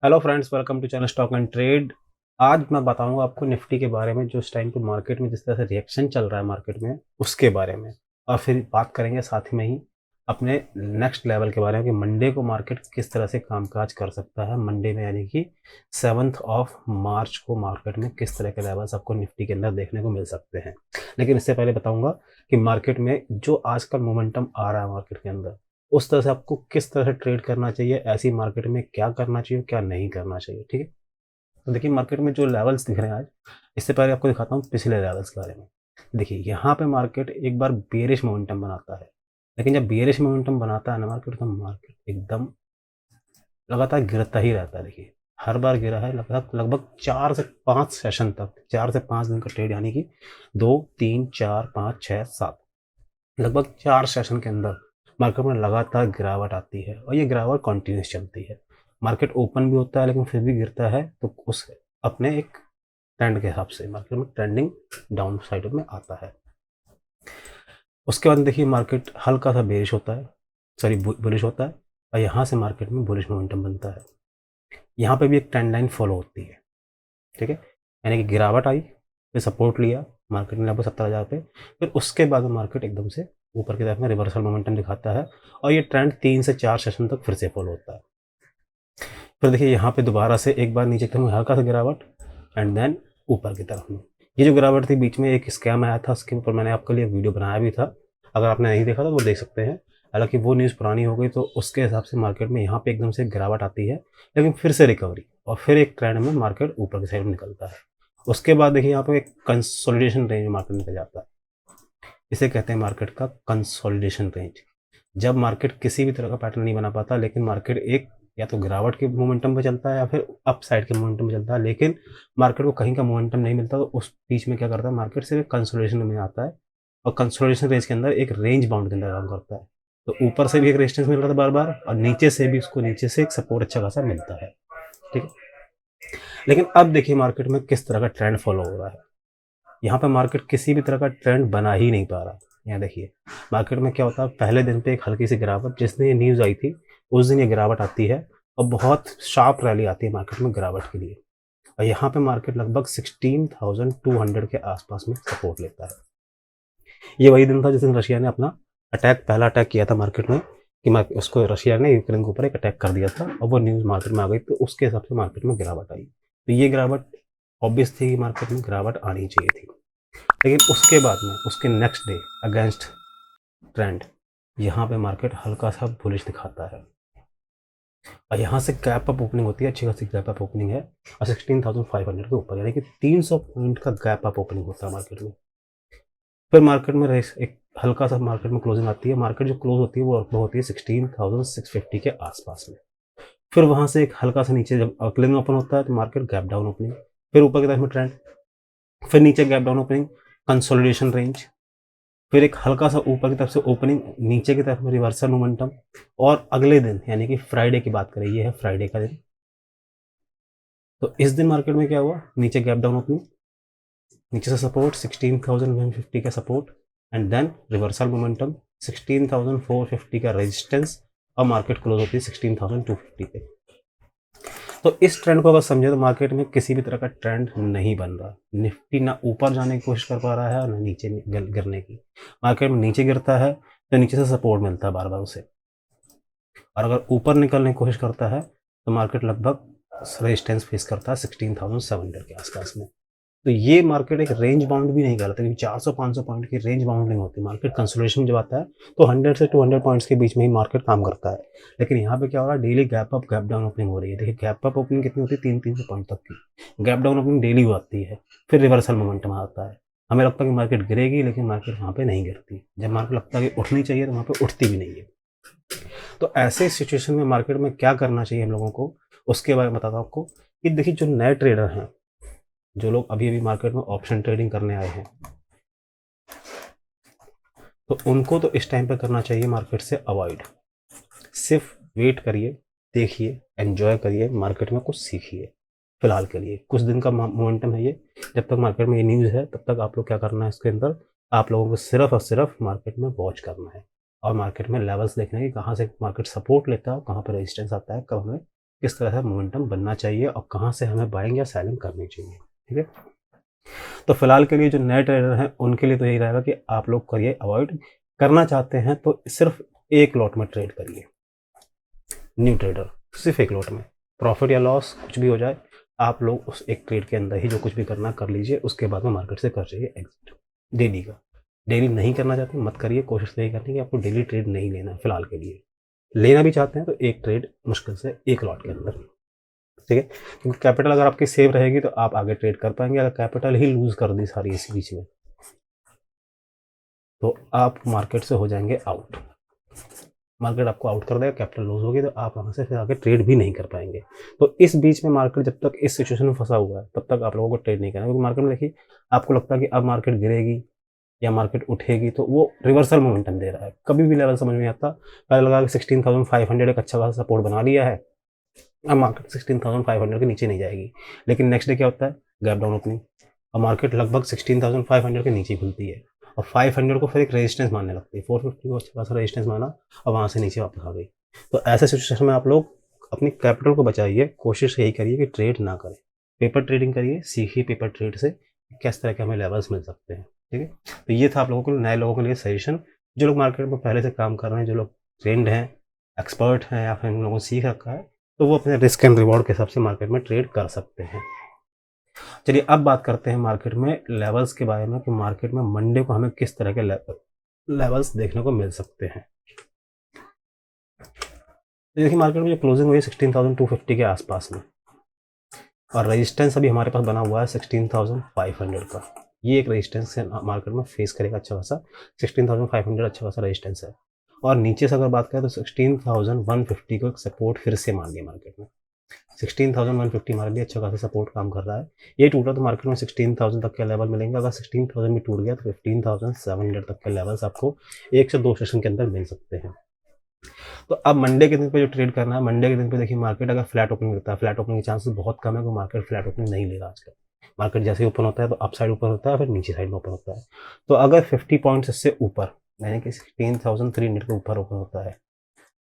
Hello friends, welcome to channel stock and trade. आज मैं बताऊंगा आपको निफ्टी के बारे में, जो इस टाइम पे मार्केट में जिस तरह से रिएक्शन चल रहा है मार्केट में उसके बारे में। और फिर बात करेंगे साथ में ही अपने नेक्स्ट लेवल के बारे में कि मंडे को मार्केट किस तरह से कामकाज कर सकता है। मंडे में यानी कि 7 मार्च को मार्केट में किस तरह के लेवल्स आपको निफ्टी के अंदर देखने को मिल सकते हैं। लेकिन इससे पहले बताऊंगा कि मार्केट में जो आजकल मोमेंटम आ रहा है मार्केट के अंदर, उस तरह से आपको किस तरह से ट्रेड करना चाहिए, ऐसी मार्केट में क्या करना चाहिए क्या नहीं करना चाहिए। ठीक है, तो देखिए मार्केट में जो लेवल्स दिख रहे हैं आज, इससे पहले आपको दिखाता हूँ पिछले लेवल्स के बारे में। देखिए यहाँ पे मार्केट एक बार बेरिश मोमेंटम बनाता है, लेकिन जब बेरिश मोमेंटम बनाता है ना मार्केट, तो मार्केट एकदम लगातार गिरता ही रहता है। देखिए हर बार गिरा है लगभग लगभग 4 से 5 सेशन तक, 4 से 5 दिन का ट्रेड, यानी कि 2 3 4 5 6 7, लगभग 4 सेशन के अंदर मार्केट में लगातार गिरावट आती है और ये गिरावट कंटिन्यूस चलती है। मार्केट ओपन भी होता है लेकिन फिर भी गिरता है, तो उस अपने एक ट्रेंड के हिसाब से मार्केट में ट्रेंडिंग डाउन साइड में आता है। उसके बाद देखिए मार्केट हल्का सा बेरिश होता है, सॉरी बुलिश होता है, और यहाँ से मार्केट में बुलिश मोमेंटम बनता है। यहाँ पे भी एक ट्रेंड लाइन फॉलो होती है। ठीक है, यानी कि गिरावट आई, फिर सपोर्ट लिया मार्केट ने लगभग 70,000 पे, फिर उसके बाद मार्केट एकदम से ऊपर की तरफ में रिवर्सल मोमेंटम दिखाता है और ये ट्रेंड 3 से 4 सेशन तक फिर से फॉलो होता है। फिर देखिए यहाँ पे दोबारा से एक बार नीचे की तरफ हल्का सा गिरावट एंड देन ऊपर की तरफ में। ये जो गिरावट थी, बीच में एक स्कैम आया था, उसके ऊपर मैंने आपके लिए वीडियो बनाया भी था, अगर आपने नहीं देखा तो वो देख सकते हैं। हालांकि वो न्यूज़ पुरानी हो गई, तो उसके हिसाब से मार्केट में यहाँ पे एकदम से गिरावट आती है, लेकिन फिर से रिकवरी और फिर एक ट्रेंड में मार्केट ऊपर की साइड में निकलता है। उसके बाद देखिए यहाँ पे एक कंसोलिडेशन रेंज में मार्केट निकल जाता है। इसे कहते हैं मार्केट का कंसोलिडेशन रेंज। जब मार्केट किसी भी तरह का पैटर्न नहीं बना पाता, लेकिन मार्केट एक या तो गिरावट के मोमेंटम पे चलता है या फिर अप साइड के मोमेंटम पे चलता है, लेकिन मार्केट को कहीं का मोमेंटम नहीं मिलता, तो उस बीच में क्या करता है मार्केट सिर्फ कंसोलिडेशन में आता है और कंसोलिडेशन रेंज के अंदर एक रेंज बाउंड के अंदर काम करता है। तो ऊपर से भी एक रेजिस्टेंस मिल रहा था बार बार, और नीचे से भी उसको नीचे से एक सपोर्ट अच्छा खासा मिलता है। ठीक है, लेकिन अब देखिए मार्केट में किस तरह का ट्रेंड फॉलो हो रहा है। यहाँ पे मार्केट किसी भी तरह का ट्रेंड बना ही नहीं पा रहा। यहाँ देखिए मार्केट में क्या होता है, पहले दिन पे एक हल्की सी गिरावट, जिस दिन ये न्यूज़ आई थी उस दिन ये गिरावट आती है और बहुत शार्प रैली आती है मार्केट में गिरावट के लिए। और यहाँ पे मार्केट लगभग 16,200 के आसपास में सपोर्ट लेता है। ये वही दिन था जिस दिन रशिया ने अपना पहला अटैक किया था मार्केट में, कि उसको रशिया ने यूक्रेन के ऊपर एक अटैक कर दिया था और वो न्यूज़ मार्केट में आ गई, तो उसके हिसाब से मार्केट में गिरावट आई। तो ये गिरावट ऑब्वियस थी कि मार्केट में गिरावट आनी चाहिए थी। लेकिन उसके बाद में उसके नेक्स्ट डे अगेंस्ट ट्रेंड यहाँ पे मार्केट हल्का सा बुलिश दिखाता है और यहाँ से गैप अप ओपनिंग होती है, अच्छी खासी गैप अप ओपनिंग है, और 16,500 के ऊपर, यानी कि 300 पॉइंट का गैप अप ओपनिंग होता है मार्केट में। फिर मार्केट में रेस एक हल्का सा मार्केट में क्लोजिंग आती है। मार्केट जो क्लोज होती है वो होती है 16,650 के आसपास में। फिर वहाँ से एक हल्का सा नीचे जब क्लोजिंग ओपन होता है तो मार्केट गैप डाउन ओपनिंग, फिर ऊपर की तरफ में ट्रेंड, फिर नीचे gap down opening, consolidation range, फिर एक हल्का सा ऊपर की तरफ से ओपनिंग, नीचे की तरफ में रिवर्सल मोमेंटम। और अगले दिन यानी कि फ्राइडे की बात करें, ये है फ्राइडे का दिन, तो इस दिन मार्केट में क्या हुआ, नीचे गैप डाउन ओपनिंग, नीचे से सपोर्ट 16,150 का support and then reversal momentum, 16,450 का रेजिस्टेंस, और मार्केट क्लोज होती है 16,250 पे। तो इस ट्रेंड को अगर समझे तो मार्केट में किसी भी तरह का ट्रेंड नहीं बन रहा। निफ्टी ना ऊपर जाने की कोशिश कर पा रहा है और ना नीचे गिरने की। मार्केट में नीचे गिरता है तो नीचे से सपोर्ट मिलता है बार बार उसे, और अगर ऊपर निकलने की कोशिश करता है तो मार्केट लगभग रेजिस्टेंस फेस करता है 16,700 के आसपास में। तो ये मार्केट एक रेंज बाउंड भी नहीं करता, क्योंकि 400-500 पॉइंट की रेंज बाउंड नहीं होती। मार्केट कंसोलिडेशन जब आता है तो 100 से 200 पॉइंट्स के बीच में ही मार्केट काम करता है। लेकिन यहाँ पे क्या हो रहा है, daily gap up gap down opening हो रही है। देखिए गैप अप ओपनिंग कितनी होती है, 300 पॉइंट तक की गैप डाउन ओपनिंग डेली आती है, फिर रिवर्सल मोमेंटम आता है। हमें लगता है कि मार्केट गिरेगी, लेकिन मार्केट वहाँ पे नहीं गिरती। जब मार्केट लगता है कि उठनी चाहिए तो वहाँ पे उठती भी नहीं है। तो ऐसे सिचुएशन में मार्केट में क्या करना चाहिए हम लोगों को, उसके बारे में बताता हूँ आपको। कि देखिए जो नए ट्रेडर हैं, जो लोग अभी अभी मार्केट में ऑप्शन ट्रेडिंग करने आए हैं, तो उनको तो इस टाइम पे करना चाहिए मार्केट से अवॉइड। सिर्फ वेट करिए, देखिए, एंजॉय करिए, मार्केट में कुछ सीखिए। फिलहाल के लिए कुछ दिन का मोमेंटम है ये, जब तक मार्केट में ये न्यूज़ है तब तक आप लोग क्या करना है, इसके अंदर आप लोगों को सिर्फ और सिर्फ मार्केट में वॉच करना है और मार्केट में लेवल्स देखना है कि कहाँ से मार्केट सपोर्ट लेता है, कहाँ पर रेजिस्टेंस आता है, कब हमें किस तरह से मोमेंटम बनना चाहिए और कहाँ से हमें बाइंग या सेलिंग करनी चाहिए। ठीक है, तो फिलहाल के लिए जो नए ट्रेडर हैं उनके लिए तो यही रहेगा कि आप लोग करिए अवॉइड, करना चाहते हैं तो सिर्फ एक लॉट में ट्रेड करिए। न्यू ट्रेडर सिर्फ एक लॉट में, प्रॉफिट या लॉस कुछ भी हो जाए, आप लोग उस एक ट्रेड के अंदर ही जो कुछ भी करना कर लीजिए, उसके बाद में मार्केट से कर जाइए एग्जिट डेली का। डेली नहीं करना चाहते मत करिए, कोशिश यही करनी है कि आपको डेली ट्रेड नहीं लेना है फिलहाल के लिए। लेना भी चाहते हैं तो एक ट्रेड मुश्किल से एक लॉट के अंदर, ठीक है, क्योंकि कैपिटल अगर आपकी सेव रहेगी तो आप आगे ट्रेड कर पाएंगे। अगर कैपिटल ही लूज कर दी सारी इसी बीच में तो आप मार्केट से हो जाएंगे आउट। मार्केट आपको आउट कर देगा, कैपिटल लूज होगी तो आप वहाँ से फिर आगे ट्रेड भी नहीं कर पाएंगे। तो इस बीच में मार्केट जब तक इस सिचुएशन में फंसा हुआ है तब तक आप लोगों को ट्रेड नहीं करना, क्योंकि मार्केट में देखिए आपको लगता है कि अब मार्केट गिरेगी या मार्केट उठेगी तो वो रिवर्सल मोमेंटम दे रहा है, कभी भी लेवल समझ में आता। पहले लगा कि 16,500 एक अच्छा खासा सपोर्ट बना लिया है, अब मार्केट 16,500 के नीचे नहीं जाएगी, लेकिन नेक्स्ट डे क्या होता है, गैप डाउन ओपनिंग, और मार्केट लगभग 16,500 के नीचे खुलती है और 500 को फिर एक रेजिस्टेंस मानने लगती है, 450 को अच्छा खासा रेजिस्टेंस माना और वहाँ से नीचे वापस आ गई। तो ऐसे सिचुएशन में आप लोग अपनी कैपिटल को बचाइए, कोशिश यही करिए कि ट्रेड ना करें, पेपर ट्रेडिंग करिए, सीखिए पेपर ट्रेड से किस तरह के हमें लेवल्स मिल सकते हैं। ठीक है, तो ये था आप लोगों को, नए लोगों के लिए सजेशन, जो लोग मार्केट में पहले से काम कर रहे हैं, जो लोग ट्रेंड हैं, एक्सपर्ट हैं या फिर उन लोगों को सीख रखा है, तो वो अपने रिस्क एंड रिवॉर्ड के हिसाब से मार्केट में ट्रेड कर सकते हैं। चलिए अब बात करते हैं मार्केट में लेवल्स के बारे में, कि मार्केट में मंडे को हमें किस तरह के लेवल्स देखने को मिल सकते हैं। तो देखिए मार्केट में जो क्लोजिंग हुई है 16,250 के आसपास में, और रेजिस्टेंस अभी हमारे पास बना हुआ है 16,500 का। ये एक रेजिस्टेंस है मार्केट में फेस करेगा अच्छा खासा, 16,500 अच्छा खासा रेजिस्टेंस है। और नीचे से अगर बात करें तो 16,150 को एक सपोर्ट फिर से मान लिया मार्केट में, 16,150 हमारे लिए अच्छा खासा सपोर्ट काम कर रहा है। ये टूटा तो मार्केट में 16,000 तक के लेवल मिलेंगे, अगर 16,000 भी टूट गया तो 15,700 तक के लेवल्स आपको 1 से 2 सेशन के अंदर मिल सकते हैं। तो अब मंडे के दिन पे जो ट्रेड करना है, मंडे के दिन पे देखिए मार्केट अगर फ्लैट ओपनिंग करता है, फ्लैट ओपनिंग के चांसेस बहुत कम है कि मार्केट फ्लैट ओपनिंग नहीं लेगा आजकल। मार्केट जैसे ही ओपन होता है तो अप साइड ओपन होता है, फिर नीचे साइड में ओपन होता है। तो अगर 50 पॉइंट्स इससे ऊपर यानी कि 16,300 के ऊपर ओपन होता है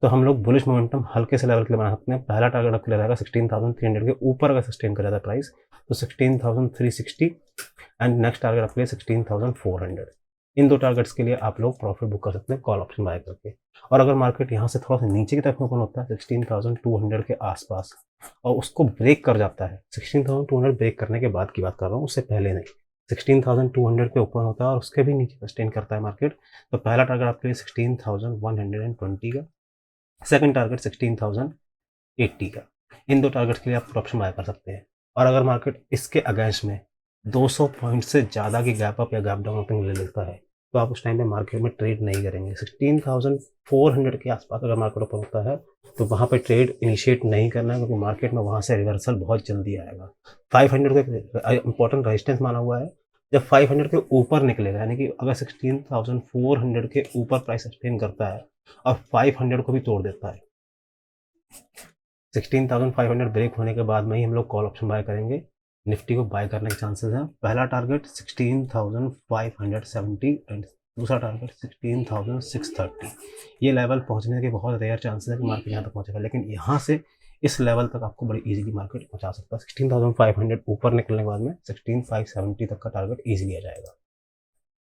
तो हम लोग बुलिश मोमेंटम हल्के से लेवल के लिए बना सकते हैं। पहला टारगेट आपके लिए रहेगा 16,300 के ऊपर अगर सस्टेन कर जाता है प्राइस तो 16,360 एंड नेक्स्ट टारगेट आपके लिए 16,400। इन दो टारगेट्स के लिए आप लोग प्रॉफिट बुक कर सकते हैं कॉल ऑप्शन बाय करके। और अगर मार्केट यहाँ से थोड़ा सा नीचे की तरफ ओपन होता है 16,200 के आसपास और उसको ब्रेक कर जाता है, 16,200 ब्रेक करने के बाद की बात कर रहा हूँ, उससे पहले नहीं, 16,200 पे ओपन होता है और उसके भी नीचे सस्टेन करता है मार्केट, तो पहला टारगेट आपके लिए 16,120 का, सेकंड टारगेट 16,080 का। इन दो टारगेट्स के लिए आप ऑप्शन बाय कर सकते हैं। और अगर मार्केट इसके अगेंस्ट में 200 पॉइंट से ज़्यादा की गैप अप या गैप डाउन ओपनिंग ले लेता है तो आप उस टाइम पे मार्केट में ट्रेड नहीं करेंगे। 16,400 के आसपास अगर मार्केट ओपन होता है तो वहाँ पे ट्रेड इनिशिएट नहीं करना है, क्योंकि मार्केट में वहाँ से रिवर्सल बहुत जल्दी आएगा। 500 का इंपॉर्टेंट रेजिस्टेंस माना हुआ है, जब 500 के ऊपर निकलेगा यानी कि अगर 16,400 के ऊपर प्राइस सस्टेन करता है और 500 को भी तोड़ देता है, 16,500 ब्रेक होने के बाद में ही हम लोग कॉल ऑप्शन बाय करेंगे, निफ्टी को बाय करने के चांसेस हैं। पहला टारगेट 16,570 एंड दूसरा टारगेट 16,630। ये लेवल पहुंचने के बहुत रेयर चांसेस है कि मार्केट यहाँ तक पहुंचेगा, लेकिन यहाँ से इस लेवल तक आपको बड़ी इजीली मार्केट पहुंचा सकता है। 16,500 ऊपर निकलने के बाद में 16,570 तक का टारगेट इजीली आ जाएगा।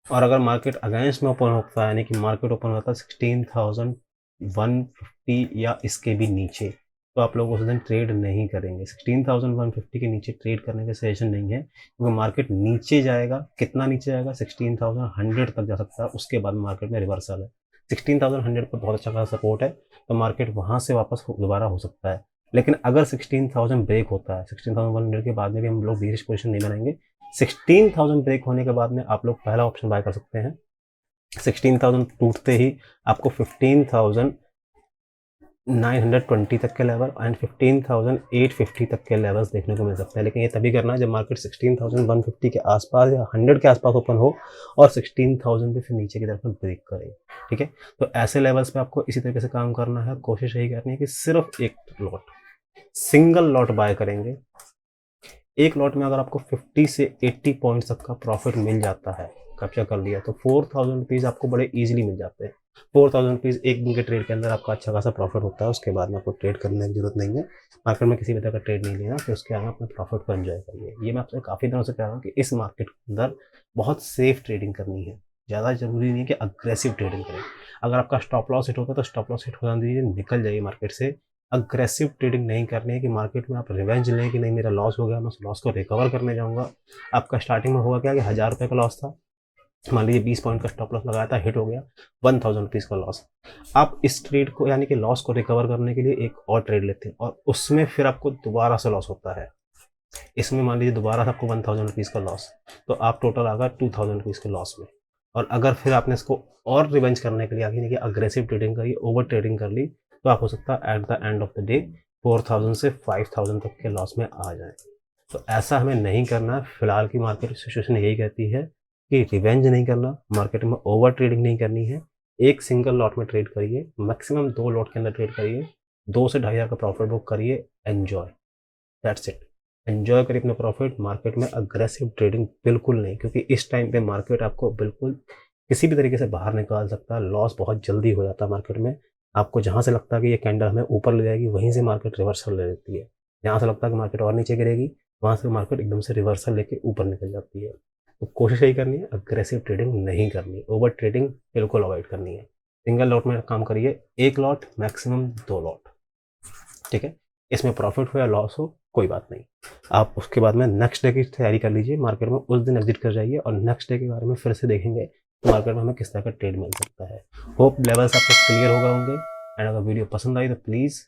और अगर मार्केट अगेंस्ट में ओपन होता है यानी कि मार्केट ओपन होता है 16,150 या इसके भी नीचे, तो आप लोग उस दिन ट्रेड नहीं करेंगे। 16,150 के नीचे ट्रेड करने का सजेशन नहीं है, क्योंकि मार्केट नीचे जाएगा, कितना नीचे जाएगा, 16,100 तक जा सकता है, उसके बाद मार्केट में रिवर्सल है। 16,100 पर बहुत अच्छा खासा सपोर्ट है, तो मार्केट वहाँ से वापस दोबारा हो सकता है। लेकिन अगर 16,000 ब्रेक होता है, 16,100 के बाद में भी हम लोग बीरिश पोजिशन नहीं बनाएंगे। 16,000 ब्रेक होने के बाद में आप लोग पहला ऑप्शन बाय कर सकते हैं। 16,000 टूटते ही आपको 15,920 तक के लेवल एंड 15,850 तक के लेवल्स देखने को मिल सकते हैं, लेकिन ये तभी करना है जब मार्केट 16,150 के आसपास या 100 के आसपास ओपन हो और 16,000 पे फिर नीचे की तरफ ब्रेक करे। ठीक है, तो ऐसे लेवल्स पे आपको इसी तरीके से काम करना है। कोशिश यही करनी है कि सिर्फ एक लॉट, सिंगल लॉट बाय करेंगे। एक लॉट में अगर आपको 50 से 80 पॉइंट्स तक का प्रॉफिट मिल जाता है, कैप्चर कर लिया, तो 4,000 रुपीज़ आपको बड़े इजीली मिल जाते हैं। ₹4000 एक दिन के ट्रेड के अंदर आपका अच्छा खासा प्रॉफिट होता है। उसके बाद में आपको ट्रेड करने की ज़रूरत नहीं है। मार्केट में किसी भी तरह का ट्रेड नहीं लेना, फिर उसके आगे अपने प्रॉफिट को एन्जॉय करिए। ये मैं आपसे काफ़ी दिनों से कह रहा हूँ कि इस मार्केट के अंदर बहुत सेफ ट्रेडिंग करनी है। ज़्यादा ज़रूरी नहीं है कि अग्रेसिव ट्रेडिंग करें। अगर आपका स्टॉप लॉस हिट होता है तो स्टॉप लॉस हिट हो जाने दीजिए, निकल जाइए मार्केट से। अग्रेसिव ट्रेडिंग नहीं करनी है कि मार्केट में आप रिवेंज लें कि नहीं मेरा लॉस हो गया, मैं उस लॉस को रिकवर करने जाऊँगा। आपका स्टार्टिंग में हुआ क्या कि ₹1000 का लॉस था। मान लीजिए 20 पॉइंट का स्टॉप लॉस लगाया था, हिट हो गया, ₹1000 का लॉस। आप इस ट्रेड को यानी कि लॉस को रिकवर करने के लिए एक और ट्रेड लेते हैं और उसमें फिर आपको दोबारा से लॉस होता है। इसमें मान लीजिए दोबारा से आपको ₹1000 का लॉस, तो आप टोटल आ गए ₹2000 के लॉस में। और अगर फिर आपने इसको और रिवेंज करने के लिए आगे यानी कि अग्रेसिव ट्रेडिंग करी, ओवर ट्रेडिंग कर ली, तो आप हो सकता है at the end of the day 4000 से 5000 तक के लॉस में आ जाएँ। तो ऐसा हमें नहीं करना है। फिलहाल की मार्केट सिचुएशन यही कहती है कि रिवेंज नहीं करना, मार्केट में ओवर ट्रेडिंग नहीं करनी है। एक सिंगल लॉट में ट्रेड करिए, मैक्सिमम 2 लॉट के अंदर ट्रेड करिए, 2 से 2500 का प्रॉफिट बुक करिए, एन्जॉय, दैट्स इट। एन्जॉय करिए अपना प्रॉफिट। मार्केट में अग्रेसिव ट्रेडिंग बिल्कुल नहीं, क्योंकि इस टाइम पे मार्केट आपको बिल्कुल किसी भी तरीके से बाहर निकाल सकता है। लॉस बहुत जल्दी हो जाता है मार्केट में। आपको जहाँ से लगता है कि ये कैंडल हमें ऊपर ले जाएगी, वहीं से मार्केट रिवर्सल ले लेती है। जहाँ से लगता है कि मार्केट और नीचे गिरेगी, वहाँ से मार्केट एकदम से रिवर्सल लेके ऊपर निकल जाती है। तो कोशिश यही करनी है, अग्रेसिव ट्रेडिंग नहीं करनी, ओवर ट्रेडिंग बिल्कुल अवॉइड करनी है। सिंगल लॉट में काम करिए, 1 लॉट मैक्सिमम 2 लॉट, ठीक है? इसमें प्रॉफिट हो या लॉस हो कोई बात नहीं। आप उसके बाद में नेक्स्ट डे की तैयारी कर लीजिए, मार्केट में उस दिन एग्जिट कर जाइए और नेक्स्ट डे के बारे में फिर से देखेंगे तो मार्केट में हमें किस तरह का ट्रेड मिल सकता है। होप लेवल्स आपको क्लियर हो गए होंगे। एंड अगर वीडियो पसंद आई तो प्लीज़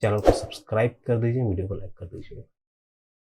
चैनल को सब्सक्राइब कर दीजिए, वीडियो को लाइक कर दीजिए।